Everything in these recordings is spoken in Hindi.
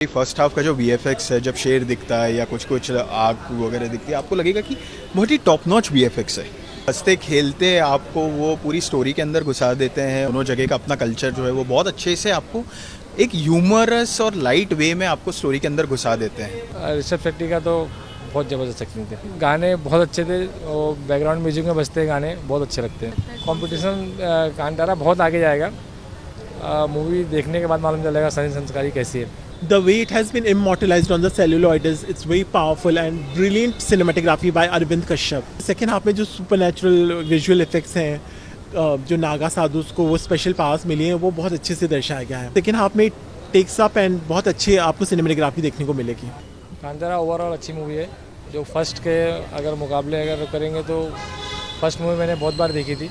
फर्स्ट हाफ का जो वीएफएक्स है, जब शेर दिखता है या कुछ कुछ आग वगैरह दिखती है, आपको लगेगा कि बहुत ही टॉप नॉच वीएफएक्स है। हंसते खेलते आपको वो पूरी स्टोरी के अंदर घुसा देते हैं। दोनों जगह का अपना कल्चर जो है वो बहुत अच्छे से आपको एक ह्यूमरस और लाइट वे में आपको स्टोरी के अंदर घुसा देते हैं। ऋषभ शेट्टी का तो बहुत ज़बरदस्त एक्टिंग थे, गाने बहुत अच्छे थे और बैकग्राउंड म्यूजिक में बजते गाने बहुत अच्छे लगते हैं। कंपटीशन कांतारा बहुत आगे जाएगा, मूवी देखने के बाद मालूम चलेगा सनी संस्कारी कैसी है। The way it has been immortalized on the celluloid is it's very powerful and brilliant cinematography by Arvind Kashyap. Second half में जो supernatural visual effects हैं, जो नागा साधुस को वो स्पेशल पावर्स मिली हैं, वो बहुत अच्छे से दर्शाया गया है। सेकेंड हाफ में टेक्स अप एंड बहुत अच्छी आपको सिनेमेटोग्राफी देखने को मिलेगी। कांतारा ओवरऑल अच्छी मूवी है। जो फर्स्ट के अगर मुकाबले अगर करेंगे तो फर्स्ट मूवी मैंने बहुत बार देखी थी,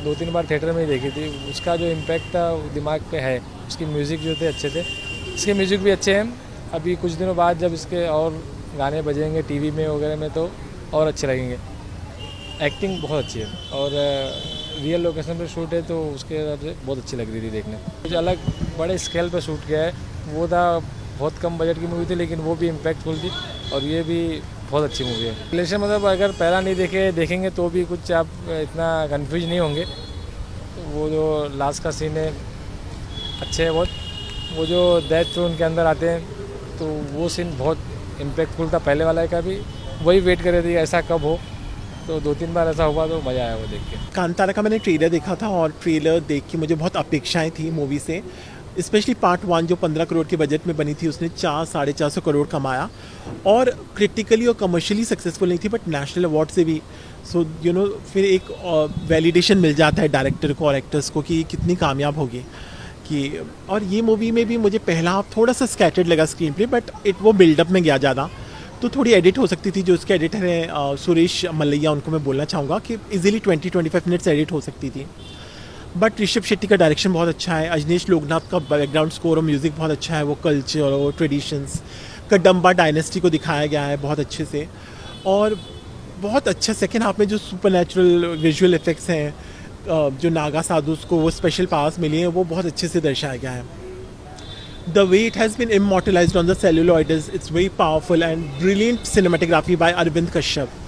2-3 बार थिएटर में ही देखी थी। उसका जो इम्पैक्ट था दिमाग पे है। उसकी म्यूज़िक जो थे अच्छे थे, इसके म्यूज़िक भी अच्छे हैं। अभी कुछ दिनों बाद जब इसके और गाने बजेंगे टीवी में वगैरह में तो और अच्छे लगेंगे। एक्टिंग बहुत अच्छी है और रियल लोकेशन पे शूट है तो उसके हिसाब से बहुत अच्छी लग रही थी देखने। कुछ अलग बड़े स्केल पे शूट किया है, वो था बहुत कम बजट की मूवी थी लेकिन वो भी इम्पैक्टफुल थी और ये भी बहुत अच्छी मूवी है। रिलेशन मतलब अगर पहला नहीं देखेंगे तो भी कुछ आप इतना कन्फ्यूज नहीं होंगे। वो जो लास्ट का सीन है अच्छे है बहुत, वो जो डेथ उनके अंदर आते हैं तो वो सीन बहुत इम्पैक्टफुल था। पहले वाला का भी वही वेट कर रहे थे ऐसा कब हो, तो 2-3 बार ऐसा हुआ तो मज़ा आया वो देख के। कांतारा का मैंने ट्रेलर देखा था और ट्रेलर देख के मुझे बहुत अपेक्षाएं थी मूवी से। स्पेशली पार्ट 1 जो 15 करोड़ के बजट में बनी थी, उसने 400-450 करोड़ कमाया और क्रिटिकली और कमर्शियली सक्सेसफुल नहीं थी बट नेशनल अवार्ड से भी। सो फिर एक वैलिडेशन मिल जाता है डायरेक्टर को और एक्टर्स को कि कितनी कामयाब होगी कि। और ये मूवी में भी मुझे पहला हाफ थोड़ा सा स्कैटर्ड लगा स्क्रीन प्ले, बट वो बिल्डअप में गया ज़्यादा, तो थोड़ी एडिट हो सकती थी। जो उसके एडिटर हैं सुरेश मल्लैया, उनको मैं बोलना चाहूँगा कि इजीली 20-25 मिनट्स एडिट हो सकती थी। बट ऋषभ शेट्टी का डायरेक्शन बहुत अच्छा है, अजनीश लोकनाथ का बैकग्राउंड स्कोर और म्यूज़िक बहुत अच्छा है। वो कल्चर और ट्रेडिशंस कदम्बा डायनेस्टी को दिखाया गया है बहुत अच्छे से। और बहुत अच्छा सेकेंड हाफ में जो सुपरनैचुरल विजुअल इफेक्ट्स हैं, जो नागा साधुस को वो स्पेशल पावर्स मिली हैं, वो बहुत अच्छे से दर्शाया गया है। The way it has been immortalized on the celluloid is it's very powerful and brilliant cinematography by Arvind Kashyap.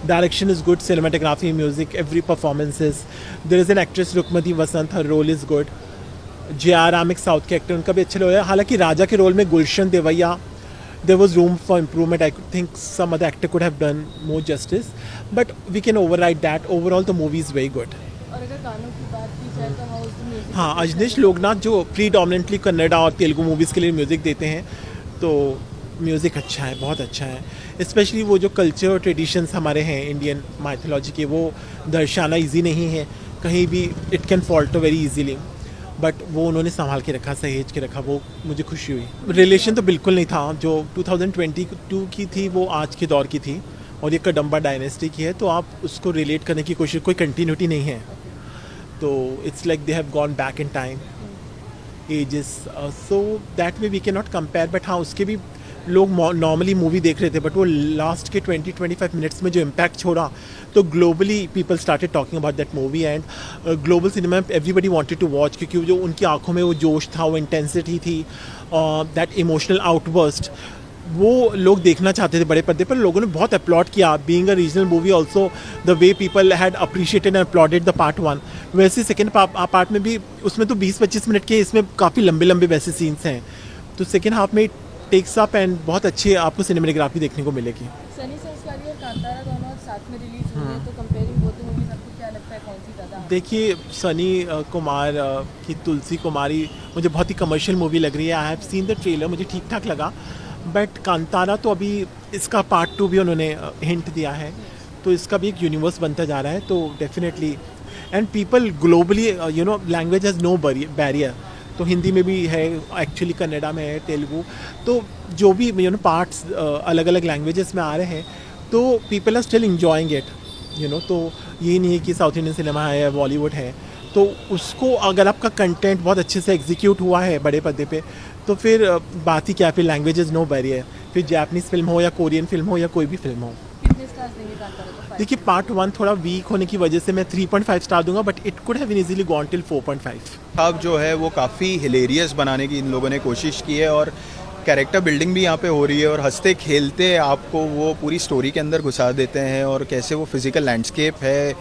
Direction is good, cinematography, music, every performance is. There is an actress Rukmati Vasant, her role is good. J.R. Ramik south के एक्टर, उनका भी अच्छा रोल है। हालांकि राजा के रोल में गुलशन Devaiah, there was room for improvement. I think some other actor could have done more justice, but we can override that. Overall, the movie is very good. और अगर गानों की बात की जाए तो हाउ इज द म्यूजिक? हाँ, अजनीश लोकनाथ जो प्रीडोमिनेंटली कन्नड़ा और तेलुगु मूवीज़ के लिए म्यूज़िक देते हैं, तो म्यूज़िक अच्छा है, बहुत अच्छा है। स्पेशली वो जो कल्चर और ट्रेडिशंस हमारे हैं इंडियन माइथोलॉजी के, वो दर्शाना इजी नहीं है कहीं भी। It can fault very easily, but वो उन्होंने संभाल के रखा, सहेज के रखा, वो मुझे खुशी हुई। रिलेशन तो बिल्कुल नहीं था। जो 2022 की थी वो आज के दौर की थी और ये कदम्बा डायनेस्टी की है, तो आप उसको रिलेट करने की कोशिश, कोई कंटिन्यूटी नहीं है। तो it's like they have gone back in time ages, so that way we can not compare. But हाँ, उसके भी लोग नॉर्मली मूवी देख रहे थे, बट वो लास्ट के 20-25 मिनट्स में जो इम्पैक्ट छोड़ा, तो globally people started talking about that movie and global cinema everybody wanted to watch, क्योंकि जो उनकी आंखों में वो जोश था, वो इंटेंसिटी थी, दैट इमोशनल आउटबर्स्ट, वो लोग देखना चाहते थे बड़े पर्दे पर। लोगों ने बहुत अपलॉड किया। Being a regional movie also, the way people had appreciated and uploaded the part 1। वैसे सेकेंड पार्ट में भी, उसमें तो 20-25 मिनट के, इसमें काफ़ी लंबे वैसे सीन्स हैं। तो सेकेंड हाफ में टेक्स अप एंड बहुत अच्छी आपको सिनेमेटोग्राफी देखने को मिलेगी। सनी संस्कारी और कांतारा दोनों साथ में रिलीज हुए हैं, तो कंपेयरिंग बोथ द मूवीज आपको क्या लगता है कौन सी ज़्यादा? देखिए, सनी कुमार की तुलसी कुमारी मुझे बहुत ही कमर्शियल मूवी लग रही है। I have seen the trailer, मुझे ठीक ठाक लगा। बट कांतारा तो अभी इसका पार्ट 2 भी उन्होंने हिंट दिया है, तो इसका भी एक यूनिवर्स बनता जा रहा है। तो definitely, and people globally, language has no barrier. तो हिंदी में भी है, एक्चुअली कन्नड़ा में है, तेलुगु, तो जो भी पार्ट्स अलग अलग लैंग्वेजेस में आ रहे हैं, तो people are still enjoying it. तो यही नहीं है कि साउथ इंडियन सिनेमा है या बॉलीवुड है, तो उसको अगर आपका कंटेंट बहुत अच्छे से एग्जीक्यूट हुआ है बड़े पर्दे पे, तो फिर बात ही क्या, फिर लैंग्वेजेस नो बैरियर। फिर जापानीज़ फिल्म हो या कोरियन फिल्म हो या कोई भी फिल्म हो। कितने स्टार्स देंगे कांतारा को? देखिए, पार्ट 1 थोड़ा वीक होने की वजह से मैं 3.5 स्टार दूंगा, but it could have easily gone till 4.5। अब जो है वो काफ़ी हिलेरियस बनाने की इन लोगों ने कोशिश की है और कैरेक्टर बिल्डिंग भी यहाँ पे हो रही है और हंसते खेलते आपको वो पूरी स्टोरी के अंदर घुसा देते हैं और कैसे वो फिज़िकल लैंडस्केप है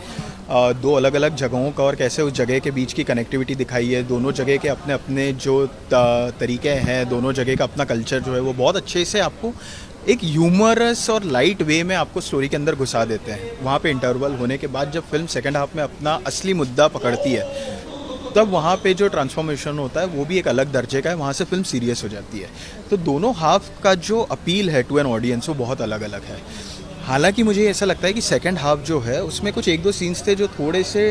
दो अलग अलग जगहों का और कैसे उस जगह के बीच की कनेक्टिविटी दिखाई है। दोनों जगह के अपने अपने जो तरीके हैं, दोनों जगह का अपना कल्चर जो है वो बहुत अच्छे से आपको एक ह्यूमरस और लाइट वे में आपको स्टोरी के अंदर घुसा देते हैं। वहाँ पे इंटरवल होने के बाद जब फिल्म सेकंड हाफ में अपना असली मुद्दा पकड़ती है तब वहाँ पे जो ट्रांसफॉर्मेशन होता है वो भी एक अलग दर्जे का है, वहाँ से फिल्म सीरियस हो जाती है। तो दोनों हाफ का जो अपील है टू एन ऑडियंस वो बहुत अलग अलग है। हालांकि मुझे ऐसा लगता है कि सेकंड हाफ जो है उसमें कुछ एक दो सीन्स थे जो थोड़े से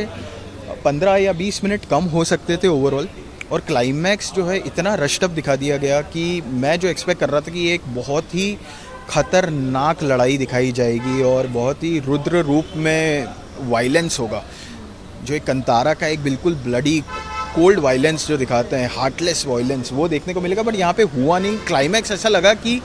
15 या 20 मिनट कम हो सकते थे ओवरऑल, और क्लाइमैक्स जो है इतना रश्ड अप दिखा दिया गया कि मैं जो एक्सपेक्ट कर रहा था कि एक बहुत ही खतरनाक लड़ाई दिखाई जाएगी और बहुत ही रुद्र रूप में वायलेंस होगा, जो एक कंतारा का एक बिल्कुल ब्लडी कोल्ड वायलेंस जो दिखाते हैं, हार्टलेस वायलेंस, वो देखने को मिलेगा। बट यहाँ पे हुआ नहीं। क्लाइमैक्स ऐसा लगा कि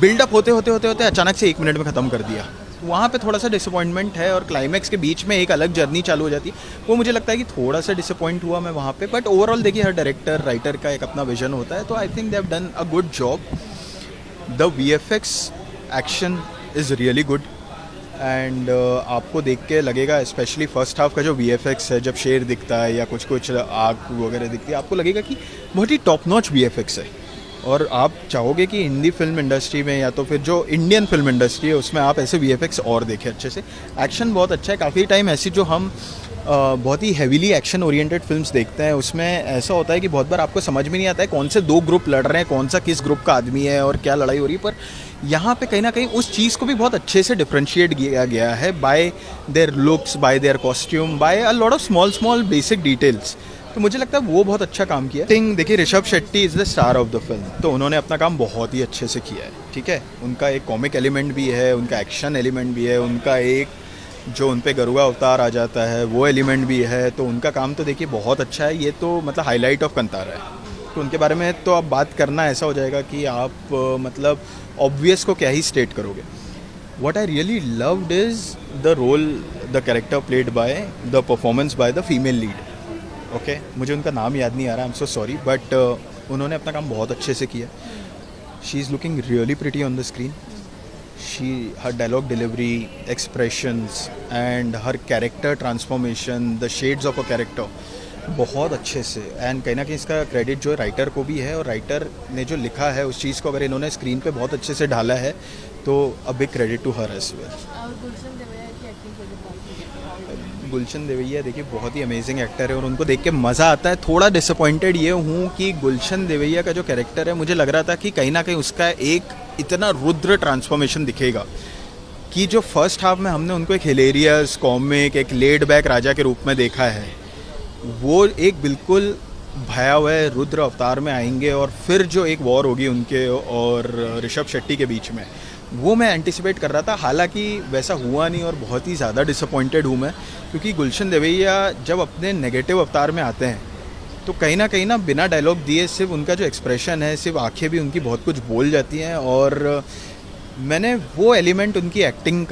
बिल्डअप होते होते होते होते अचानक से 1 मिनट में ख़त्म कर दिया। वहाँ पे थोड़ा सा डिसअपॉइंटमेंट है और क्लाइमैक्स के बीच में एक अलग जर्नी चालू हो जाती है, वो मुझे लगता है कि थोड़ा सा डिसअपॉइंट हुआ मैं वहाँ पे। बट ओवरऑल देखिए, हर डायरेक्टर राइटर का एक अपना विजन होता है, तो I think they have done a good job. The VFX action is really good and आपको देख के लगेगा, स्पेशली फर्स्ट हाफ का जो VFX है, जब शेर दिखता है या कुछ कुछ आग वगैरह दिखती है, आपको लगेगा कि बहुत ही टॉप नॉच VFX है और आप चाहोगे कि हिंदी फिल्म इंडस्ट्री में या तो फिर जो इंडियन फिल्म इंडस्ट्री है उसमें आप ऐसे VFX और देखें अच्छे से। एक्शन बहुत अच्छा है। काफ़ी टाइम ऐसी जो हम बहुत ही हैवीली एक्शन ओरिएंटेड फिल्म्स देखते हैं उसमें ऐसा होता है कि बहुत बार आपको समझ में नहीं आता है कौन से दो ग्रुप लड़ रहे हैं, कौन सा किस ग्रुप का आदमी है और क्या लड़ाई हो रही है। पर यहाँ पे कहीं ना कहीं उस चीज़ को भी बहुत अच्छे से डिफ्रेंशिएट किया गया है by their looks, by their costume, by a lot of small basic details. तो मुझे लगता है वो बहुत अच्छा काम किया। थिंक देखिए, Rishabh Shetty is the star of the film, तो उन्होंने अपना काम बहुत ही अच्छे से किया है। ठीक है, उनका एक कॉमिक एलिमेंट भी है, उनका एक्शन एलिमेंट भी है, उनका एक जो उन पे गरुड़ा अवतार आ जाता है वो एलिमेंट भी है, तो उनका काम तो देखिए बहुत अच्छा है। ये तो मतलब हाईलाइट ऑफ कंतारा है, तो उनके बारे में तो अब बात करना ऐसा हो जाएगा कि आप मतलब ऑब्वियस को क्या ही स्टेट करोगे। What I really loved is the role, the character played by, the performance by the female lead. Okay, मुझे उनका नाम याद नहीं आ रहा, I am so sorry, but उन्होंने अपना काम बहुत अच्छे से किया। She is looking really pretty on the screen. her dialogue delivery, expressions and her character transformation, the shades of a character, बहुत अच्छे से। एंड कहीं ना कहीं इसका क्रेडिट जो राइटर को भी है, और राइटर ने जो लिखा है उस चीज़ को अगर इन्होंने स्क्रीन पे बहुत अच्छे से ढाला है तो a big credit to her as well. और गुलशन देवैया की एक्टिंग के लिए गुलशन देवैया देखिए बहुत ही अमेजिंग एक्टर है और उनको देख के मज़ा आता है। थोड़ा डिसअपॉइंटेड ये हूँ कि गुलशन देवैया का जो कैरेक्टर है, मुझे लग रहा था कि कहीं ना कहीं उसका एक इतना रुद्र ट्रांसफॉर्मेशन दिखेगा कि जो फर्स्ट हाफ में हमने उनको एक हिलेरियस कॉमिक, एक लेड बैक राजा के रूप में देखा है, वो एक बिल्कुल भयावह रुद्र अवतार में आएंगे और फिर जो एक वॉर होगी उनके और ऋषभ शेट्टी के बीच में, वो मैं एंटिसिपेट कर रहा था। हालांकि वैसा हुआ नहीं और बहुत ही ज़्यादा डिसअपॉइंटेड हूँ मैं, क्योंकि गुलशन देवैया जब अपने नेगेटिव अवतार में आते हैं तो कहीं ना बिना डायलॉग दिए सिर्फ उनका जो एक्सप्रेशन है, सिर्फ आंखें भी उनकी बहुत कुछ बोल जाती हैं। और मैंने वो एलिमेंट उनकी एक्टिंग का